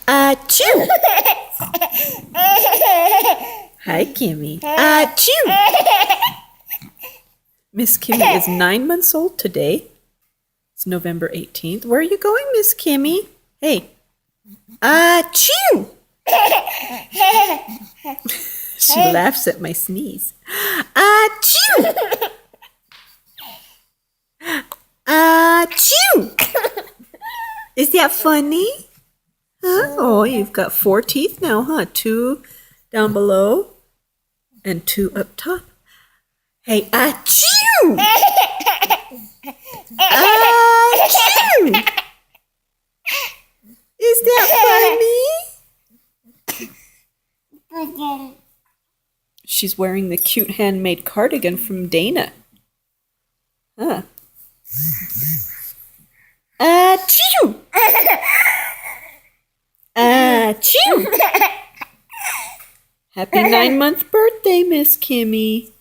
Achoo! Hi, Kimi. Achoo! Miss Kimi is 9 months old today. It's November 18th. Where are you going, Miss Kimi? Hey. Achoo! She laughs at my sneeze. Achoo! Achoo! Is that funny? Huh? Oh, you've got 4 teeth now, huh? 2 down below and 2 up top. Hey, achoo! Achoo! Is that funny? She's wearing the cute handmade cardigan from Dana. Huh. Achoo! Achoo! Happy 9-month birthday, Miss Kimi.